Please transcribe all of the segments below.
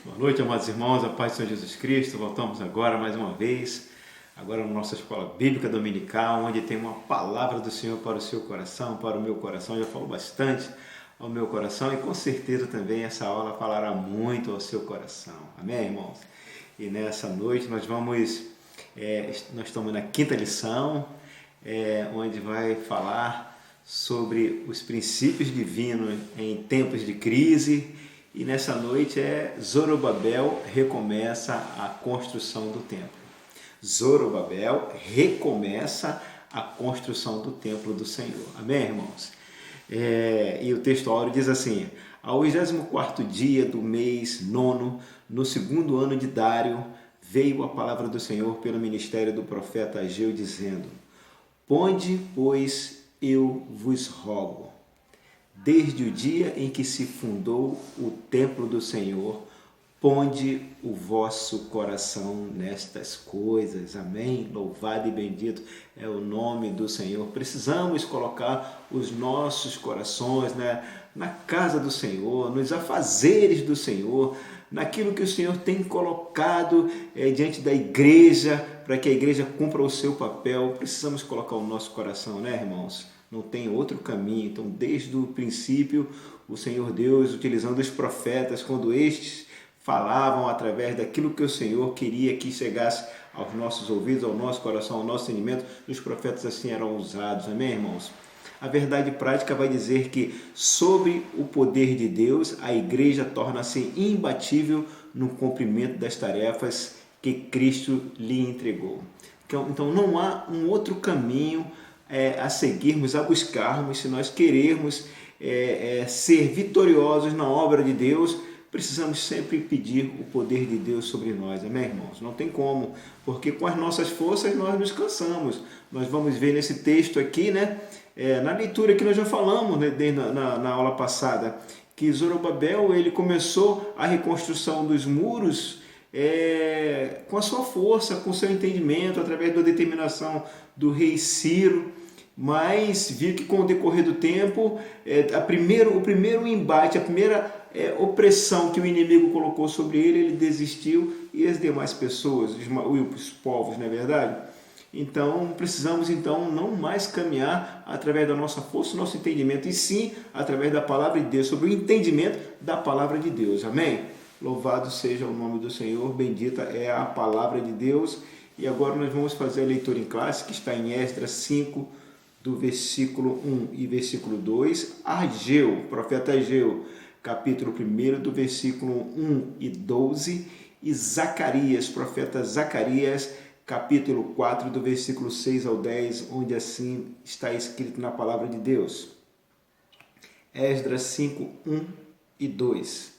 Boa noite, amados irmãos, a paz do Senhor Jesus Cristo. Voltamos agora mais uma vez, agora na nossa escola bíblica dominical, onde tem uma palavra do Senhor para o seu coração, para o meu coração. Já falou bastante ao meu coração e com certeza também essa aula falará muito ao seu coração. Amém, irmãos? E nessa noite nós estamos na quinta lição, onde vai falar sobre os princípios divinos em tempos de crise. E nessa noite Zorobabel recomeça a construção do templo. Zorobabel recomeça a construção do templo do Senhor. Amém, irmãos? E o texto áureo diz assim: ao 24º dia do mês nono, no segundo ano de Dário, veio a palavra do Senhor pelo ministério do profeta Ageu, dizendo: ponde, pois, eu vos rogo, desde o dia em que se fundou o templo do Senhor, ponde o vosso coração nestas coisas. Amém? Louvado e bendito é o nome do Senhor. Precisamos colocar os nossos corações, na casa do Senhor, nos afazeres do Senhor, naquilo que o Senhor tem colocado diante da igreja, para que a igreja cumpra o seu papel. Precisamos colocar o nosso coração, irmãos? Não tem outro caminho. Então, desde o princípio, o Senhor Deus, utilizando os profetas, quando estes falavam através daquilo que o Senhor queria que chegasse aos nossos ouvidos, ao nosso coração, ao nosso entendimento, os profetas assim eram usados. Amém, irmãos? A verdade prática vai dizer que, sobre o poder de Deus, a igreja torna-se imbatível no cumprimento das tarefas que Cristo lhe entregou. Então, não há um outro caminho a seguirmos, a buscarmos. Se nós queremos ser vitoriosos na obra de Deus, precisamos sempre pedir o poder de Deus sobre nós. Amém, irmãos? Não tem como, porque com as nossas forças nós nos cansamos. Nós vamos ver nesse texto aqui, na leitura que nós já falamos na aula passada, que Zorobabel ele começou a reconstrução dos muros com a sua força, com o seu entendimento, através da determinação do rei Ciro, mas viu que com o decorrer do tempo, o primeiro embate, a primeira opressão que o inimigo colocou sobre ele desistiu, e as demais pessoas, os povos, não é verdade? Então, precisamos não mais caminhar através da nossa força, nosso entendimento, e sim através da palavra de Deus, sobre o entendimento da palavra de Deus. Amém? Louvado seja o nome do Senhor, bendita é a palavra de Deus. E agora nós vamos fazer a leitura em classe, que está em Esdras 5, do versículo 1 e versículo 2. Ageu, profeta Ageu, capítulo 1, do versículo 1 e 12. E Zacarias, profeta Zacarias, capítulo 4, do versículo 6 ao 10, onde assim está escrito na palavra de Deus. Esdras 5, 1 e 2.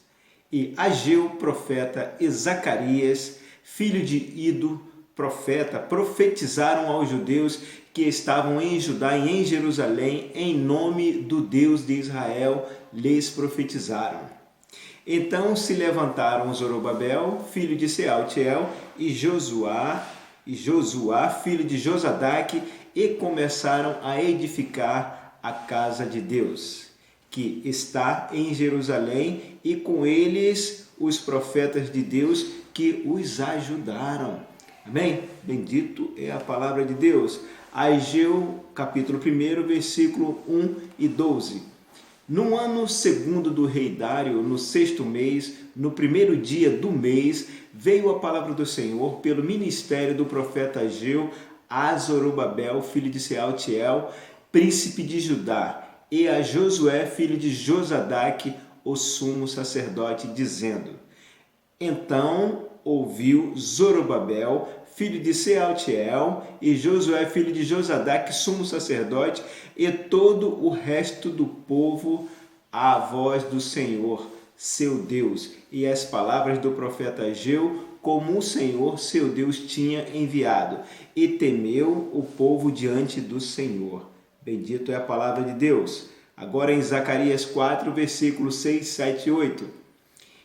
E Ageu, profeta, e Zacarias, filho de Ido, profeta, profetizaram aos judeus que estavam em Judá e em Jerusalém, em nome do Deus de Israel, lhes profetizaram. Então se levantaram Zorobabel, filho de Sealtiel, e Josuá, filho de Josadaque, e começaram a edificar a casa de Deus, que está em Jerusalém, e com eles os profetas de Deus que os ajudaram. Amém? Bendito é a palavra de Deus. Ageu, capítulo 1, versículo 1 e 12. No ano segundo do rei Dário, no 6º mês, no 1º dia do mês, veio a palavra do Senhor pelo ministério do profeta Ageu a Zorobabel, filho de Sealtiel, príncipe de Judá, e a Josué, filho de Josadaque, o sumo sacerdote, dizendo: então ouviu Zorobabel, filho de Sealtiel, e Josué, filho de Josadaque, sumo sacerdote, e todo o resto do povo, a voz do Senhor, seu Deus, e as palavras do profeta Ageu, como o Senhor, seu Deus, tinha enviado. E temeu o povo diante do Senhor. Bendito é a palavra de Deus. Agora em Zacarias 4, versículos 6, 7 e 8.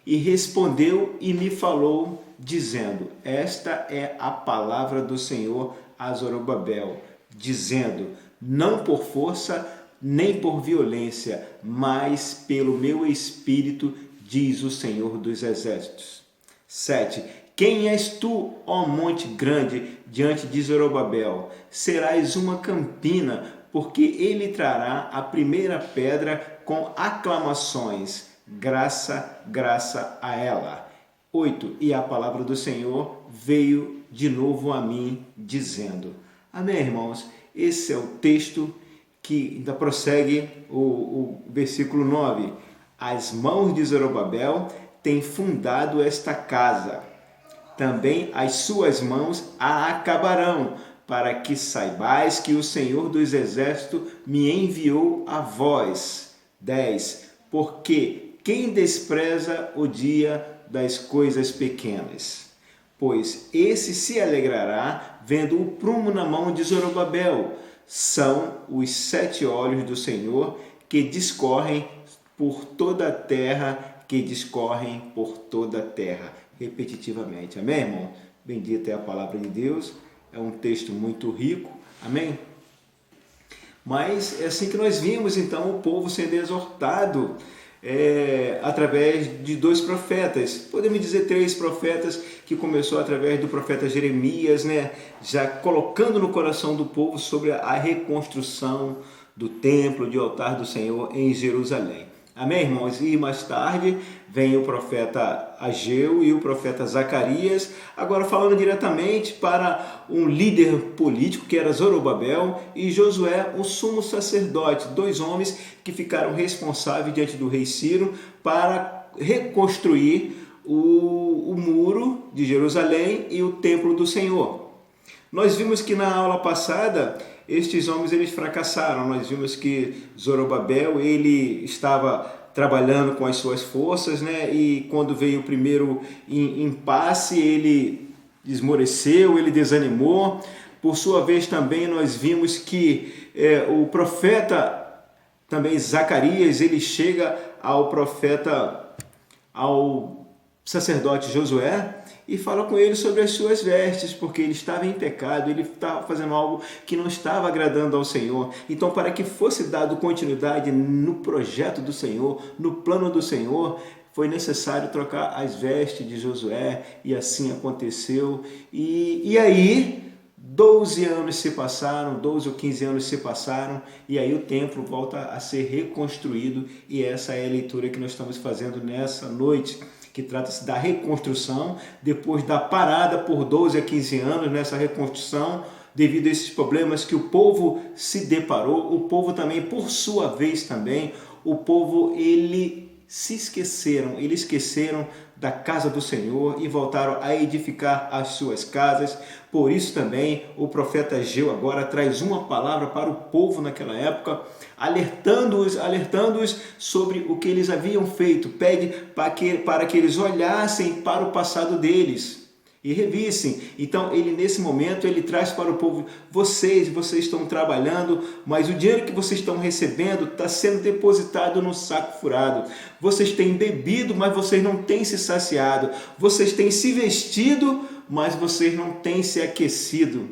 E respondeu e me falou, dizendo: esta é a palavra do Senhor a Zorobabel, dizendo: não por força, nem por violência, mas pelo meu espírito, diz o Senhor dos Exércitos. 7. Quem és tu, ó monte grande, diante de Zorobabel? Serás uma campina, porque ele trará a primeira pedra com aclamações. Graça, graça a ela. 8. E a palavra do Senhor veio de novo a mim, dizendo. Amém, irmãos? Esse é o texto que ainda prossegue o versículo 9. As mãos de Zorobabel têm fundado esta casa. Também as suas mãos a acabarão, para que saibais que o Senhor dos Exércitos me enviou a vós. 10. Porque quem despreza o dia das coisas pequenas? Pois esse se alegrará vendo o prumo na mão de Zorobabel. São os 7 olhos do Senhor que discorrem por toda a terra, que discorrem por toda a terra. Repetitivamente. Amém, irmão? Bendita é a palavra de Deus. É um texto muito rico. Amém? Mas é assim que nós vimos, então, o povo sendo exortado através de 2 profetas. Podemos dizer 3 profetas, que começou através do profeta Jeremias, né? Já colocando no coração do povo sobre a reconstrução do templo, de altar do Senhor em Jerusalém. Amém, irmãos? E mais tarde vem o profeta Ageu e o profeta Zacarias, agora falando diretamente para um líder político que era Zorobabel e Josué, o sumo sacerdote, 2 homens que ficaram responsáveis diante do rei Ciro para reconstruir o muro de Jerusalém e o templo do Senhor. Nós vimos que na aula passada estes homens eles fracassaram. Nós vimos que Zorobabel ele estava trabalhando com as suas forças, né? E quando veio o primeiro impasse, ele esmoreceu, ele desanimou. Por sua vez também nós vimos que o profeta também Zacarias, ele chega ao sacerdote Josué e fala com ele sobre as suas vestes, porque ele estava em pecado, ele estava fazendo algo que não estava agradando ao Senhor. Então, para que fosse dado continuidade no projeto do Senhor, no plano do Senhor, foi necessário trocar as vestes de Josué, e assim aconteceu. E aí, 12 anos se passaram, 12 ou 15 anos se passaram, e aí o templo volta a ser reconstruído, e essa é a leitura que nós estamos fazendo nessa noite, que trata-se da reconstrução, depois da parada por 12 a 15 anos nessa reconstrução, devido a esses problemas que o povo se deparou. O povo também, por sua vez também, o povo, eles esqueceram da casa do Senhor e voltaram a edificar as suas casas. Por isso também o profeta Ageu agora traz uma palavra para o povo naquela época, alertando-os sobre o que eles haviam feito. Pede para que eles olhassem para o passado deles e revissem. Então, nesse momento, ele traz para o povo: vocês estão trabalhando, mas o dinheiro que vocês estão recebendo está sendo depositado no saco furado. Vocês têm bebido, mas vocês não têm se saciado. Vocês têm se vestido, mas vocês não têm se aquecido.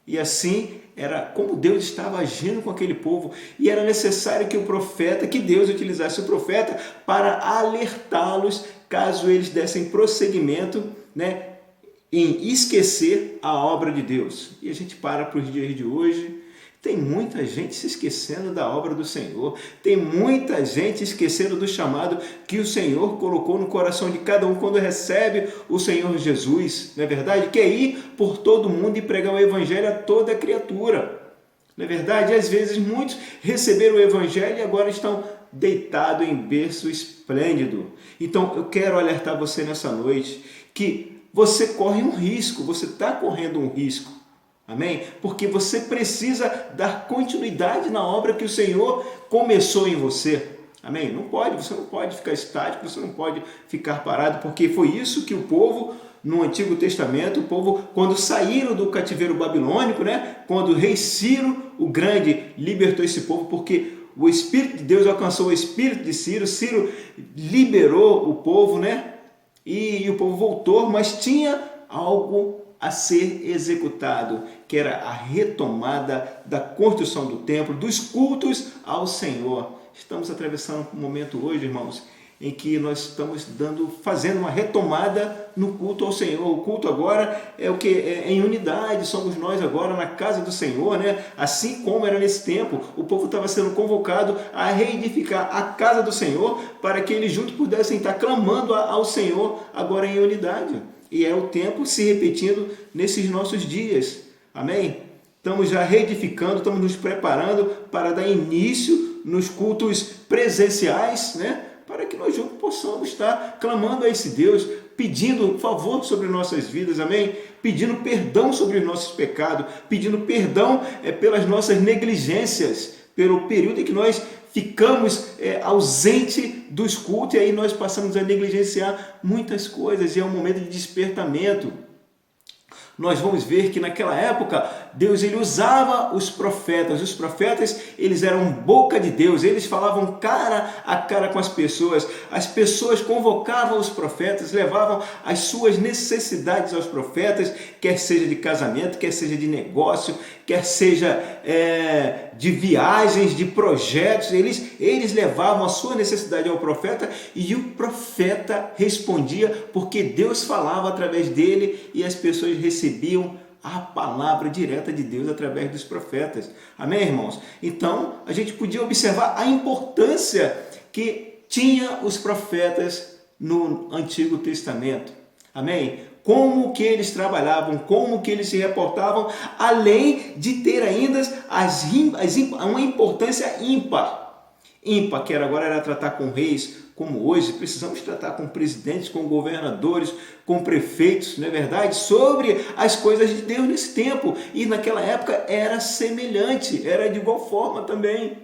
E assim era como Deus estava agindo com aquele povo, e era necessário que Deus utilizasse o profeta para alertá-los caso eles dessem prosseguimento, né, em esquecer a obra de Deus. E a gente para os dias de hoje, tem muita gente se esquecendo da obra do Senhor, tem muita gente esquecendo do chamado que o Senhor colocou no coração de cada um quando recebe o Senhor Jesus, não é verdade? Que é ir por todo mundo e pregar o Evangelho a toda criatura, não é verdade? E às vezes muitos receberam o Evangelho e agora estão deitados em berço esplêndido. Então eu quero alertar você nessa noite que você corre um risco, você está correndo um risco. Amém? Porque você precisa dar continuidade na obra que o Senhor começou em você. Amém? Você não pode ficar estático, você não pode ficar parado, porque foi isso que o povo no Antigo Testamento, o povo, quando saíram do cativeiro babilônico, né? Quando o rei Ciro, o Grande, libertou esse povo, porque o Espírito de Deus alcançou o espírito de Ciro, Ciro liberou o povo, né? E o povo voltou, mas tinha algo a ser executado, que era a retomada da construção do templo, dos cultos ao Senhor. Estamos atravessando um momento hoje, irmãos, em que nós estamos fazendo uma retomada no culto ao Senhor. O culto agora é o que? É em unidade, somos nós agora na casa do Senhor, né? Assim como era nesse tempo, o povo estava sendo convocado a reedificar a casa do Senhor para que eles juntos pudessem estar clamando ao Senhor agora em unidade. E é o tempo se repetindo nesses nossos dias. Amém? Estamos já reedificando, estamos nos preparando para dar início nos cultos presenciais, né? Para que nós juntos possamos estar clamando a esse Deus, pedindo favor sobre nossas vidas, amém? Pedindo perdão sobre os nossos pecados, pedindo perdão pelas nossas negligências, pelo período em que nós ficamos ausente dos cultos e aí nós passamos a negligenciar muitas coisas e é um momento de despertamento. Nós vamos ver que naquela época Deus ele usava os profetas. Os profetas eles eram boca de Deus, eles falavam cara a cara com as pessoas convocavam os profetas, levavam as suas necessidades aos profetas, quer seja de casamento, quer seja de negócio, quer seja de viagens, de projetos, eles levavam a sua necessidade ao profeta e o profeta respondia porque Deus falava através dele e as pessoas recebiam a palavra direta de Deus através dos profetas. Amém, irmãos? Então, a gente podia observar a importância que tinha os profetas no Antigo Testamento. Amém? Como que eles trabalhavam, como que eles se reportavam, além de ter ainda uma importância ímpar, que agora era tratar com reis, como hoje precisamos tratar com presidentes, com governadores, com prefeitos, não é verdade? Sobre as coisas de Deus nesse tempo. E naquela época era semelhante, era de igual forma também.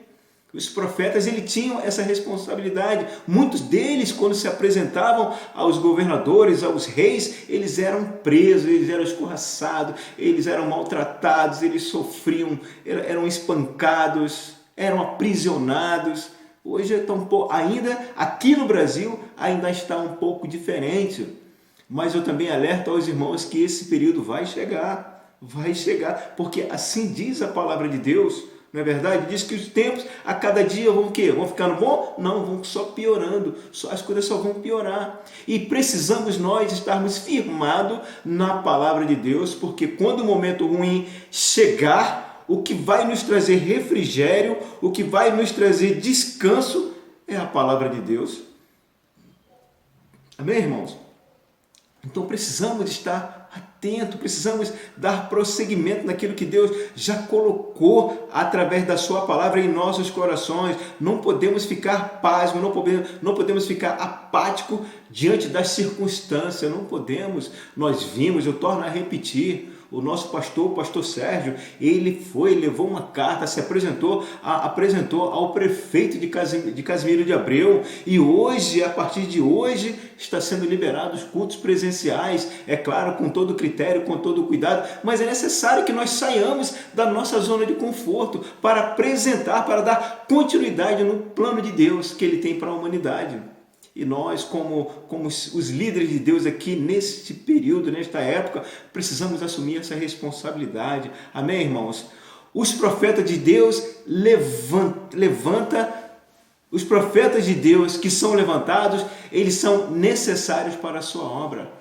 Os profetas eles tinham essa responsabilidade. Muitos deles, quando se apresentavam aos governadores, aos reis, eles eram presos, eles eram escorraçados, eles eram maltratados, eles sofriam, eram espancados, eram aprisionados. Hoje ainda aqui no Brasil ainda está um pouco diferente. Mas eu também alerto aos irmãos que esse período vai chegar, porque assim diz a palavra de Deus. Não é verdade? Diz que os tempos a cada dia vão o quê? Vão ficando bom? Não, vão só piorando. As coisas só vão piorar. E precisamos nós estarmos firmados na palavra de Deus, porque quando o momento ruim chegar, o que vai nos trazer refrigério, o que vai nos trazer descanso é a palavra de Deus. Amém, irmãos? Então precisamos estar atentos, precisamos dar prosseguimento naquilo que Deus já colocou através da sua palavra em nossos corações. Não podemos ficar pasmos, não podemos ficar apáticos diante das circunstâncias, não podemos. Nós vimos, eu torno a repetir, o nosso pastor, o pastor Sérgio, ele levou uma carta, se apresentou ao prefeito de Casimiro de Abreu e hoje, a partir de hoje, está sendo liberados cultos presenciais, é claro, com todo critério, com todo cuidado, mas é necessário que nós saiamos da nossa zona de conforto para apresentar, para dar continuidade no plano de Deus que Ele tem para a humanidade. E nós, como os líderes de Deus aqui neste período, nesta época, precisamos assumir essa responsabilidade. Amém, irmãos? Os profetas de Deus os profetas de Deus que são levantados, eles são necessários para a sua obra.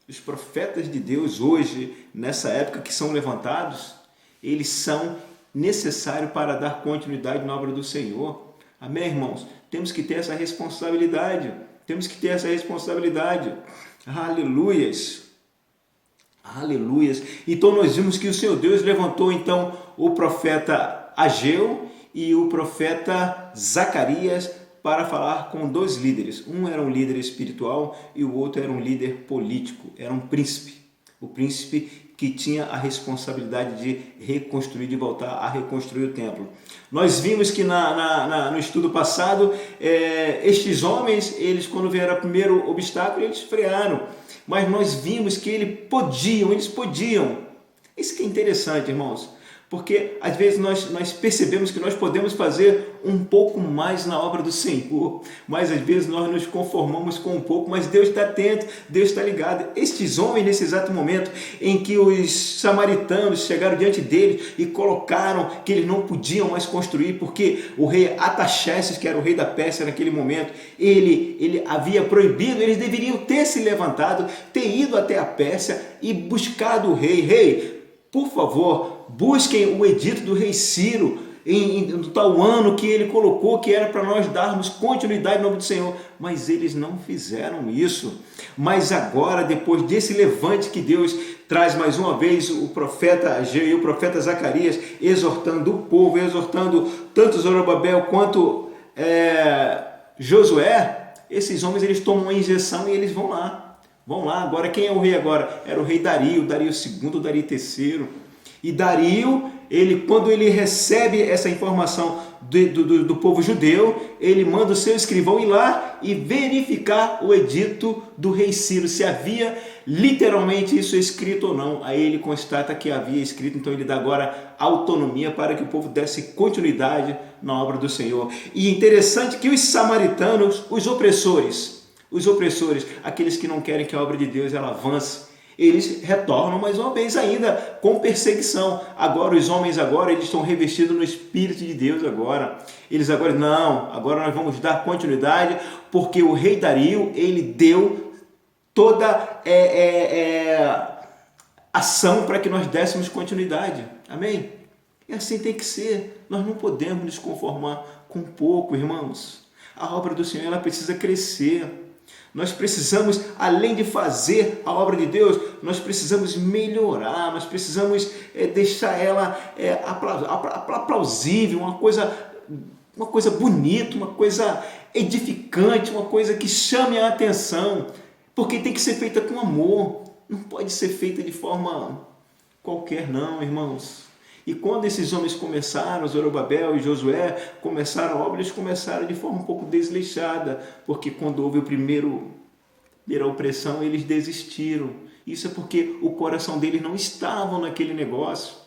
Os profetas de Deus hoje, nessa época que são levantados, eles são necessários para dar continuidade na obra do Senhor. Amém, irmãos? Temos que ter essa responsabilidade. Aleluias. Aleluias. Então nós vimos que o Senhor Deus levantou então o profeta Ageu e o profeta Zacarias para falar com dois líderes. Um era um líder espiritual e o outro era um líder político, era um príncipe. O príncipe que tinha a responsabilidade de reconstruir, de voltar a reconstruir o templo. Nós vimos que no estudo passado, estes homens, eles quando vieram o primeiro obstáculo, eles frearam. Mas nós vimos que eles podiam. Isso que é interessante, irmãos. Porque às vezes nós percebemos que nós podemos fazer um pouco mais na obra do Senhor. Mas às vezes nós nos conformamos com um pouco, mas Deus está atento, Deus está ligado. Estes homens, nesse exato momento em que os samaritanos chegaram diante deles e colocaram que eles não podiam mais construir, porque o rei Artaxerxes, que era o rei da Pérsia naquele momento, ele havia proibido, eles deveriam ter se levantado, ter ido até a Pérsia e buscado o rei. Rei, por favor, busquem o edito do rei Ciro, no tal ano que ele colocou, que era para nós darmos continuidade no nome do Senhor, mas eles não fizeram isso. Mas agora, depois desse levante que Deus traz mais uma vez o profeta Ageu e o profeta Zacarias, exortando o povo, exortando tanto Zorobabel quanto Josué, esses homens eles tomam uma injeção e eles vão lá. Agora quem é o rei agora? Era o rei Dario II, Dario III. E Dario, quando ele recebe essa informação do povo judeu, ele manda o seu escrivão ir lá e verificar o edito do rei Ciro, se havia literalmente isso escrito ou não. Aí ele constata que havia escrito, então ele dá agora autonomia para que o povo desse continuidade na obra do Senhor. E interessante que os samaritanos, os opressores, aqueles que não querem que a obra de Deus ela avance, eles retornam mais uma vez ainda com perseguição. Agora os homens eles estão revestidos no Espírito de Deus agora. Eles agora nós vamos dar continuidade, porque o rei Dario, ele deu toda ação para que nós dessemos continuidade. Amém? E assim tem que ser. Nós não podemos nos conformar com pouco, irmãos. A obra do Senhor ela precisa crescer. Nós precisamos, além de fazer a obra de Deus, nós precisamos melhorar, nós precisamos deixar ela aplausível, uma coisa bonita, uma coisa edificante, uma coisa que chame a atenção, porque tem que ser feita com amor, não pode ser feita de forma qualquer não, irmãos. E quando esses homens começaram, Zorobabel e Josué começaram a obra, eles começaram de forma um pouco desleixada, porque quando houve a primeira opressão, eles desistiram. Isso é porque o coração deles não estava naquele negócio.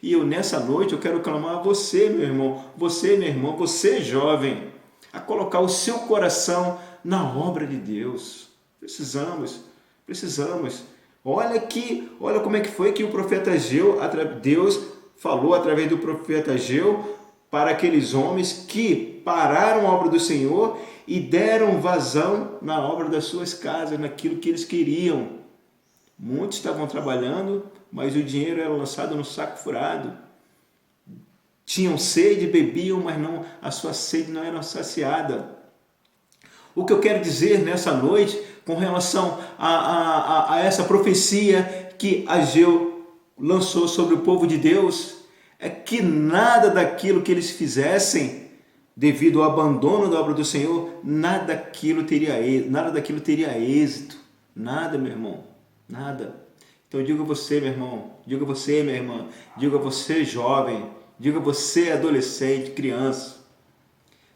E nessa noite, eu quero clamar a você, meu irmão, você, minha irmã, você, jovem, a colocar o seu coração na obra de Deus. Precisamos. Olha como é que foi que o profeta Ageu, Deus falou através do profeta Ageu para aqueles homens que pararam a obra do Senhor e deram vazão na obra das suas casas, naquilo que eles queriam. Muitos estavam trabalhando, mas o dinheiro era lançado no saco furado. Tinham sede, bebiam, mas a sua sede não era saciada. O que eu quero dizer nessa noite, com relação a essa profecia que Ageu lançou sobre o povo de Deus, é que nada daquilo que eles fizessem, devido ao abandono da obra do Senhor, nada daquilo teria êxito. Nada, meu irmão, nada. Então eu digo a você, meu irmão, digo a você, minha irmã, digo a você, jovem, digo a você, adolescente, criança,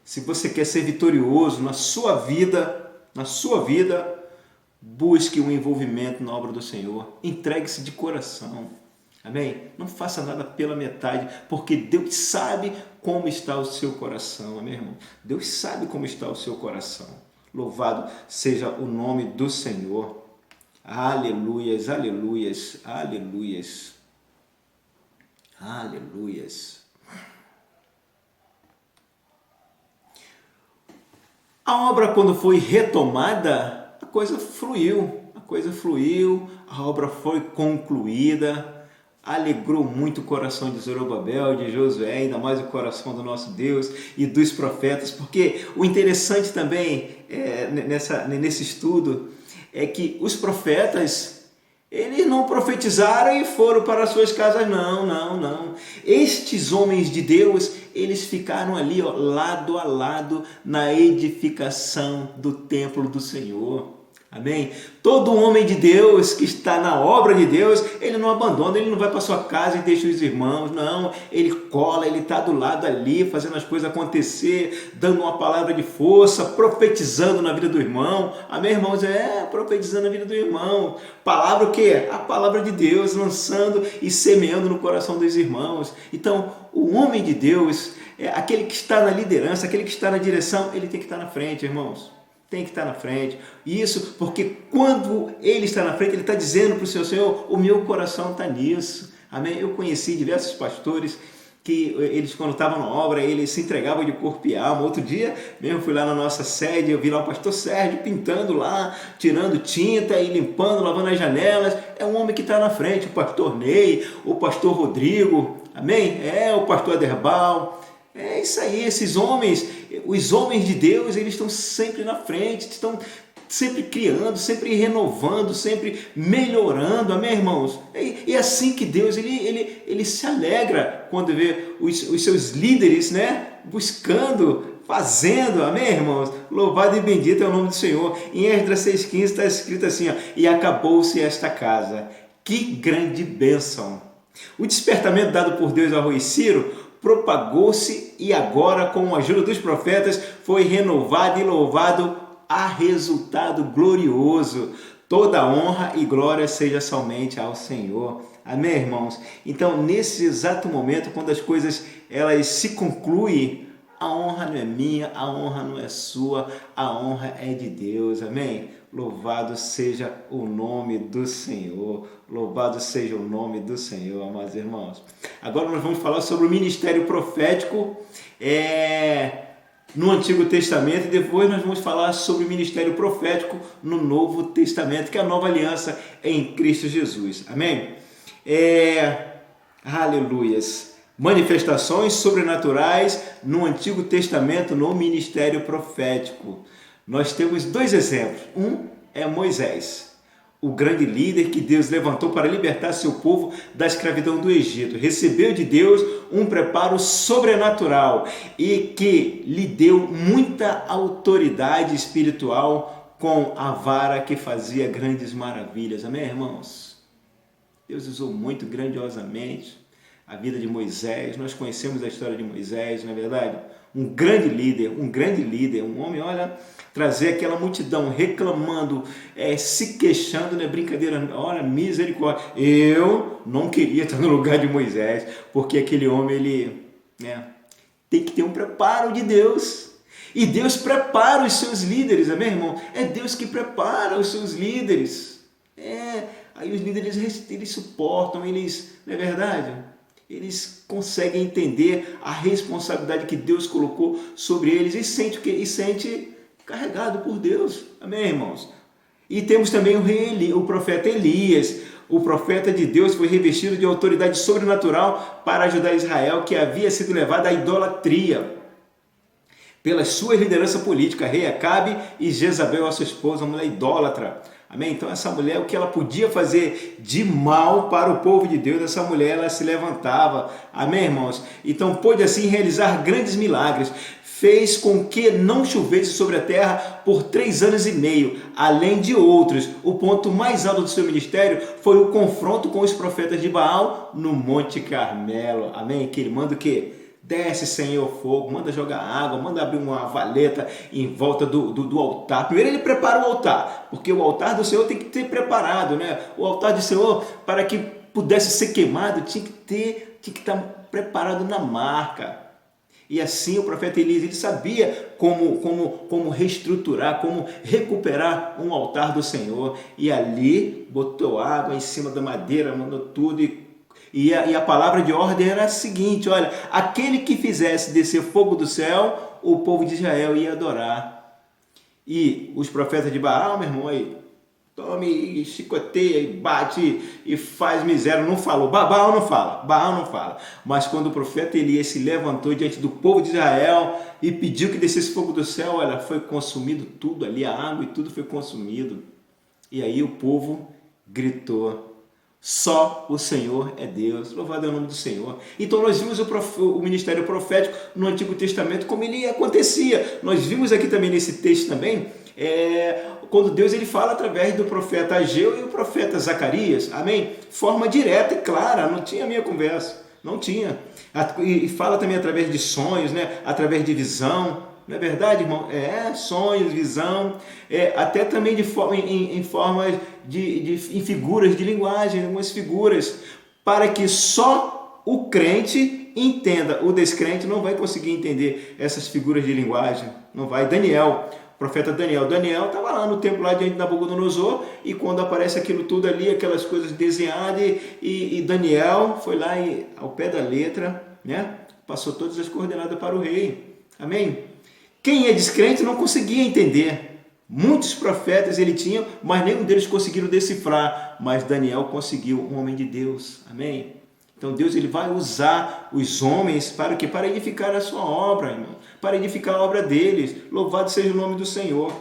se você quer ser vitorioso na sua vida, busque um envolvimento na obra do Senhor. Entregue-se de coração. Amém? Não faça nada pela metade, porque Deus sabe como está o seu coração. Amém, irmão? Deus sabe como está o seu coração. Louvado seja o nome do Senhor. Aleluias, aleluias, aleluias. Aleluias. A obra, quando foi retomada, a coisa fluiu, a obra foi concluída, alegrou muito o coração de Zorobabel, de Josué, ainda mais o coração do nosso Deus e dos profetas, porque o interessante também nesse estudo é que os profetas, eles não profetizaram e foram para as suas casas, não. Estes homens de Deus, eles ficaram ali, lado a lado, na edificação do templo do Senhor. Amém? Todo homem de Deus que está na obra de Deus, ele não abandona, ele não vai para sua casa e deixa os irmãos, não, ele cola, ele está do lado ali, fazendo as coisas acontecer, dando uma palavra de força, profetizando na vida do irmão. Amém, irmãos? Profetizando na vida do irmão. Palavra o quê? A palavra de Deus, lançando e semeando no coração dos irmãos. Então, o homem de Deus, aquele que está na liderança, aquele que está na direção, ele tem que estar na frente, irmãos. Tem que estar na frente. Isso porque quando ele está na frente, ele está dizendo para o Senhor, o meu coração está nisso. Amém? Eu conheci diversos pastores que eles, quando estavam na obra, eles se entregavam de corpo e alma. Outro dia, mesmo fui lá na nossa sede, eu vi lá o pastor Sérgio pintando lá, tirando tinta e limpando, lavando as janelas. É um homem que está na frente, o pastor Ney, o pastor Rodrigo, amém? O pastor Aderbal. É isso aí, esses homens, os homens de Deus, eles estão sempre na frente, estão sempre criando, sempre renovando, sempre melhorando, amém, irmãos? E é assim que Deus, ele se alegra quando vê os seus líderes, né, buscando, fazendo, amém, irmãos? Louvado e bendito é o nome do Senhor. Em Esdras 6,15 está escrito assim, ó, e acabou-se esta casa. Que grande bênção! O despertamento dado por Deus ao rei Ciro propagou-se e agora, com a ajuda dos profetas, foi renovado e louvado a resultado glorioso. Toda honra e glória seja somente ao Senhor. Amém, irmãos? Então, nesse exato momento, quando as coisas elas se concluem, a honra não é minha, a honra não é sua, a honra é de Deus. Amém? Louvado seja o nome do Senhor. Louvado seja o nome do Senhor, amados irmãos. Agora nós vamos falar sobre o ministério profético no Antigo Testamento, e depois nós vamos falar sobre o ministério profético no Novo Testamento, que é a nova aliança em Cristo Jesus. Amém? Aleluias. Manifestações sobrenaturais no Antigo Testamento, no ministério profético. Nós temos dois exemplos. Um é Moisés, o grande líder que Deus levantou para libertar seu povo da escravidão do Egito. Recebeu de Deus um preparo sobrenatural e que lhe deu muita autoridade espiritual com a vara que fazia grandes maravilhas. Amém, irmãos? Deus usou muito grandiosamente a vida de Moisés. Nós conhecemos a história de Moisés, não é verdade? Um grande líder, um homem, olha, trazer aquela multidão reclamando, se queixando, não é brincadeira, olha, misericórdia. Eu não queria estar no lugar de Moisés, porque aquele homem, ele tem que ter um preparo de Deus. E Deus prepara os seus líderes, amém, irmão? É Deus que prepara os seus líderes. Aí os líderes, eles suportam, eles, não é verdade? Eles conseguem entender a responsabilidade que Deus colocou sobre eles e sente carregado por Deus. Amém, irmãos? E temos também o profeta Elias. O profeta de Deus foi revestido de autoridade sobrenatural para ajudar Israel, que havia sido levada à idolatria pela sua liderança política, rei Acabe e Jezabel, a sua esposa, uma mulher idólatra. Amém? Então essa mulher, o que ela podia fazer de mal para o povo de Deus, essa mulher, ela se levantava. Amém, irmãos? Então pôde assim realizar grandes milagres. Fez com que não chovesse sobre a terra por 3 anos e meio, além de outros. O ponto mais alto do seu ministério foi o confronto com os profetas de Baal no Monte Carmelo. Amém? Que ele manda o quê? Desce, Senhor, fogo, manda jogar água, manda abrir uma valeta em volta do altar. Primeiro ele prepara o altar, porque o altar do Senhor tem que ter preparado, né? O altar do Senhor, para que pudesse ser queimado, tinha que estar preparado na marca. E assim o profeta Elias, ele sabia como reestruturar, como recuperar um altar do Senhor. E ali botou água em cima da madeira, mandou tudo. E a palavra de ordem era a seguinte, olha, aquele que fizesse descer fogo do céu, o povo de Israel ia adorar. E os profetas de Baal, meu irmão, aí, tome, chicoteia e bate e faz miséria. Não falou, Baal não fala. Mas quando o profeta Elias se levantou diante do povo de Israel e pediu que descesse fogo do céu, olha, foi consumido tudo ali, a água e tudo foi consumido. E aí o povo gritou, só o Senhor é Deus, louvado é o nome do Senhor. Então nós vimos o ministério profético no Antigo Testamento, como ele acontecia. Nós vimos aqui também nesse texto também, quando Deus ele fala através do profeta Ageu e o profeta Zacarias, amém? Forma direta e clara, não tinha minha conversa, não tinha. E fala também através de sonhos, né? Através de visão. Não é verdade, irmão? Sonhos, visão, até também em formas em figuras de linguagem, algumas figuras, para que só o crente entenda. O descrente não vai conseguir entender essas figuras de linguagem. Não vai. Daniel, o profeta Daniel. Daniel estava lá no templo lá diante de Nabucodonosor e quando aparece aquilo tudo ali, aquelas coisas desenhadas e Daniel foi lá e ao pé da letra, né, passou todas as coordenadas para o rei. Amém? Quem é descrente não conseguia entender. Muitos profetas ele tinha, mas nenhum deles conseguiram decifrar. Mas Daniel conseguiu, um homem de Deus. Amém? Então Deus ele vai usar os homens para o quê? Para edificar a sua obra, irmão. Para edificar a obra deles. Louvado seja o nome do Senhor.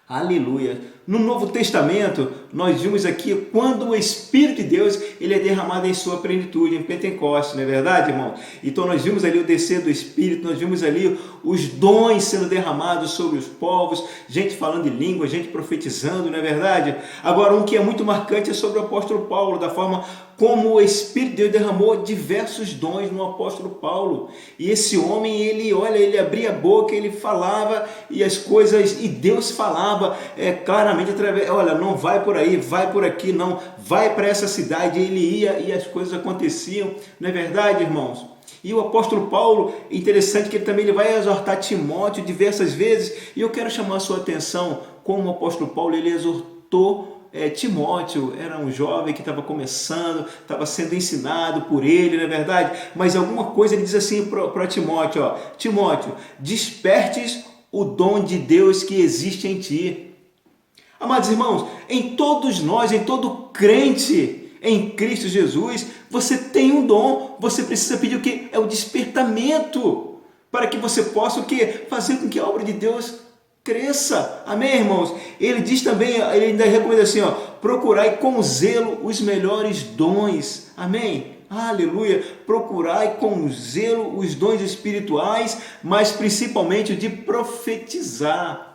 Aleluia. No Novo Testamento, nós vimos aqui quando o Espírito de Deus ele é derramado em sua plenitude, em Pentecostes, não é verdade, irmão? Então nós vimos ali o descer do Espírito, nós vimos ali os dons sendo derramados sobre os povos, gente falando em língua, gente profetizando, não é verdade? Agora, um que é muito marcante é sobre o apóstolo Paulo, da forma como o Espírito de Deus derramou diversos dons no apóstolo Paulo. E esse homem, ele abria a boca, ele falava e as coisas, e Deus falava claramente através, olha, não vai por aí, vai por aqui, não, vai para essa cidade. Ele ia e as coisas aconteciam, não é verdade, irmãos? E o apóstolo Paulo, interessante que ele vai exortar Timóteo diversas vezes, e eu quero chamar a sua atenção como o apóstolo Paulo, ele exortou Timóteo. Era um jovem que estava começando, estava sendo ensinado por ele, não é verdade? Mas alguma coisa ele diz assim para Timóteo, ó, Timóteo, despertes o dom de Deus que existe em ti. Amados irmãos, em todos nós, em todo crente em Cristo Jesus, você tem um dom, você precisa pedir o quê? É o despertamento, para que você possa o quê? Fazer com que a obra de Deus cresça. Amém, irmãos? Ele diz também, ele ainda recomenda assim, ó, procurai com zelo os melhores dons. Amém? Aleluia! Procurai com zelo os dons espirituais, mas principalmente o de profetizar.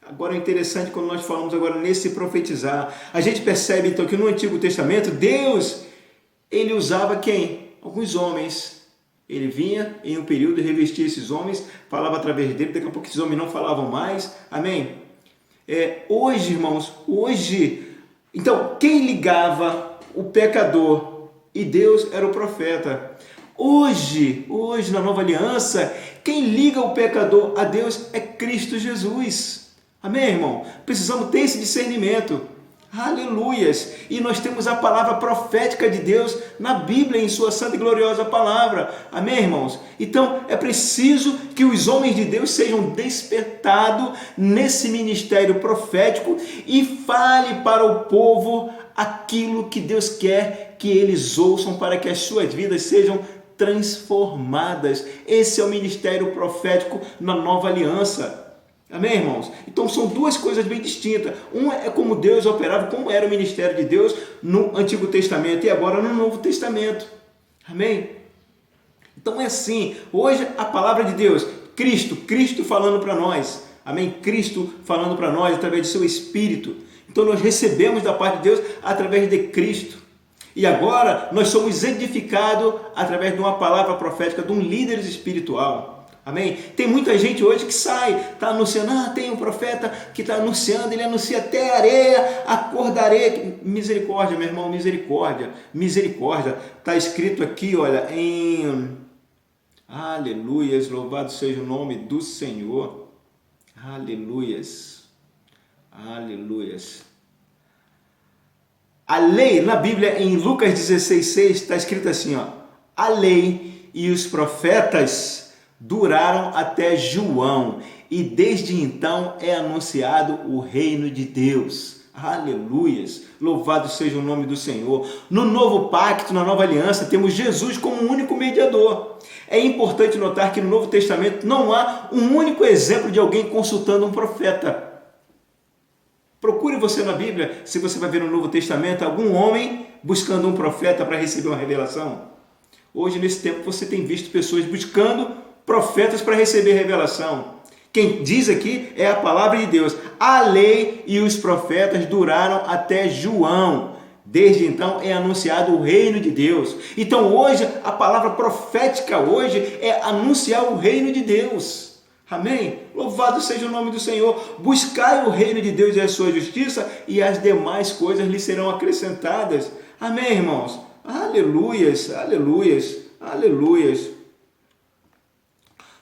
Agora é interessante quando nós falamos agora nesse profetizar. A gente percebe então que no Antigo Testamento, Deus, ele usava quem? Alguns homens. Ele vinha em um período e revestia esses homens, falava através dele, daqui a pouco esses homens não falavam mais. Amém? Hoje, irmãos, então, quem ligava o pecador e Deus era o profeta. Hoje, na nova aliança, quem liga o pecador a Deus é Cristo Jesus. Amém, irmão? Precisamos ter esse discernimento. Aleluias! E nós temos a palavra profética de Deus na Bíblia, em sua santa e gloriosa palavra. Amém, irmãos? Então, é preciso que os homens de Deus sejam despertados nesse ministério profético e fale para o povo aquilo que Deus quer que eles ouçam para que as suas vidas sejam transformadas. Esse é o ministério profético na nova aliança. Amém, irmãos? Então são duas coisas bem distintas. Uma é como Deus operava, como era o ministério de Deus no Antigo Testamento e agora no Novo Testamento. Amém? Então é assim, hoje a palavra de Deus, Cristo falando para nós. Amém? Cristo falando para nós através de seu Espírito. Então nós recebemos da parte de Deus através de Cristo. E agora nós somos edificados através de uma palavra profética, de um líder espiritual. Amém? Tem muita gente hoje que sai, está anunciando, tem um profeta que está anunciando, ele anuncia até areia, a cor da areia. Misericórdia, meu irmão, misericórdia, misericórdia. Está escrito aqui, olha, em... Aleluias, louvado seja o nome do Senhor. Aleluias, aleluias. A lei, na Bíblia, em Lucas 16,6, está escrito assim, ó, a lei e os profetas duraram até João, e desde então é anunciado o reino de Deus. Aleluias! Louvado seja o nome do Senhor. No novo pacto, na nova aliança, temos Jesus como um único mediador. É importante notar que no Novo Testamento não há um único exemplo de alguém consultando um profeta. Procure você na Bíblia, se você vai ver no Novo Testamento, algum homem buscando um profeta para receber uma revelação. Hoje, nesse tempo, você tem visto pessoas buscando profetas para receber revelação. Quem diz aqui é a palavra de Deus. A lei e os profetas duraram até João. Desde então é anunciado o reino de Deus. Então hoje, a palavra profética hoje é anunciar o reino de Deus. Amém? Louvado seja o nome do Senhor. Buscai o reino de Deus e a sua justiça, e as demais coisas lhe serão acrescentadas. Amém, irmãos? Aleluias, aleluias. Aleluias.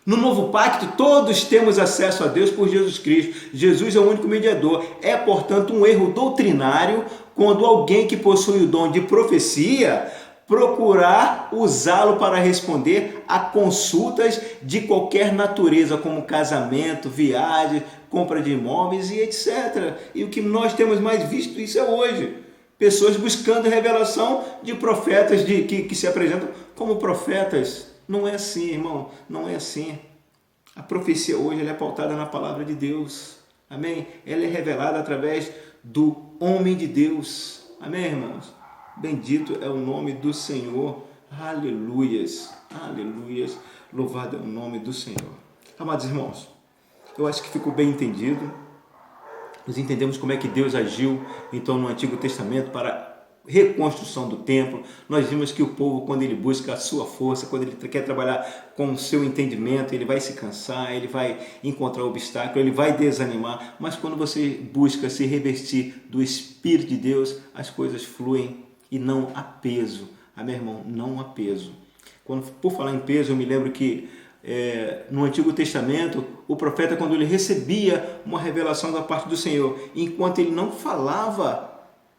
No novo pacto, todos temos acesso a Deus por Jesus Cristo. Jesus é o único mediador. É, portanto, um erro doutrinário quando alguém que possui o dom de profecia procurar usá-lo para responder a consultas de qualquer natureza, como casamento, viagem, compra de imóveis e etc. E o que nós temos mais visto isso é hoje. Pessoas buscando revelação de profetas que se apresentam como profetas. Não é assim, irmão, não é assim. A profecia hoje ela é pautada na palavra de Deus. Amém? Ela é revelada através do homem de Deus. Amém, irmãos? Bendito é o nome do Senhor. Aleluias, aleluias. Louvado é o nome do Senhor. Amados irmãos, eu acho que ficou bem entendido. Nós entendemos como é que Deus agiu, então, no Antigo Testamento para reconstrução do templo. Nós vimos que o povo, quando ele busca a sua força, quando ele quer trabalhar com o seu entendimento, ele vai se cansar, ele vai encontrar obstáculo, ele vai desanimar, mas quando você busca se revestir do Espírito de Deus, as coisas fluem e não há peso. Amém, irmão? Não há peso. Por falar em peso, eu me lembro que no Antigo Testamento, o profeta, quando ele recebia uma revelação da parte do Senhor, enquanto ele não falava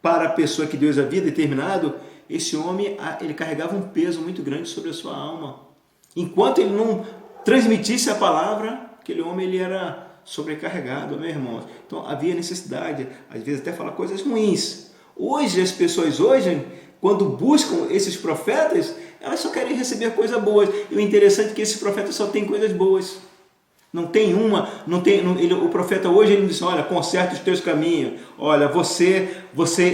para a pessoa que Deus havia determinado, esse homem ele carregava um peso muito grande sobre a sua alma. Enquanto ele não transmitisse a palavra, aquele homem ele era sobrecarregado, meu irmão. Então havia necessidade, às vezes até falar coisas ruins. Hoje, as pessoas quando buscam esses profetas, elas só querem receber coisas boas. E o interessante é que esse profeta só tem coisas boas. Não tem o profeta hoje ele diz, olha, conserta os teus caminhos, olha, você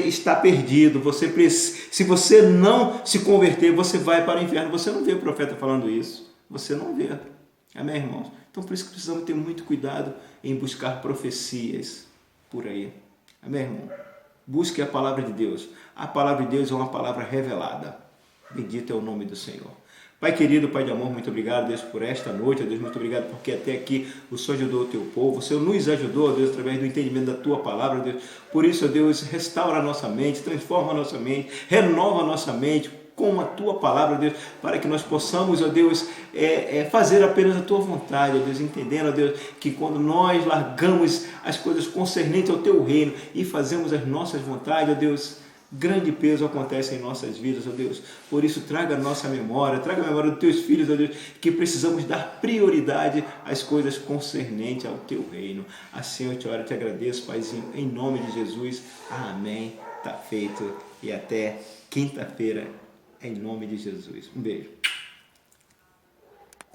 está perdido, se você não se converter, você vai para o inferno. Você não vê o profeta falando isso, você não vê. Amém, irmãos? Então por isso que precisamos ter muito cuidado em buscar profecias por aí. Amém, irmão? Busque a palavra de Deus. A palavra de Deus é uma palavra revelada. Bendito é o nome do Senhor. Pai querido, Pai de amor, muito obrigado, Deus, por esta noite, Deus, muito obrigado porque até aqui o Senhor ajudou o teu povo, o Senhor nos ajudou, Deus, através do entendimento da tua palavra, Deus. Por isso, Deus, restaura a nossa mente, transforma a nossa mente, renova a nossa mente com a tua palavra, Deus, para que nós possamos, ó Deus, fazer apenas a tua vontade, ó Deus, entendendo, ó Deus, que quando nós largamos as coisas concernentes ao teu reino e fazemos as nossas vontades, ó Deus, grande peso acontece em nossas vidas, ó Deus. Por isso, traga a nossa memória, traga a memória dos teus filhos, ó Deus, que precisamos dar prioridade às coisas concernentes ao teu reino. Assim eu te oro e te agradeço, Paizinho, em nome de Jesus. Amém. Está feito. E até quinta-feira, em nome de Jesus. Um beijo.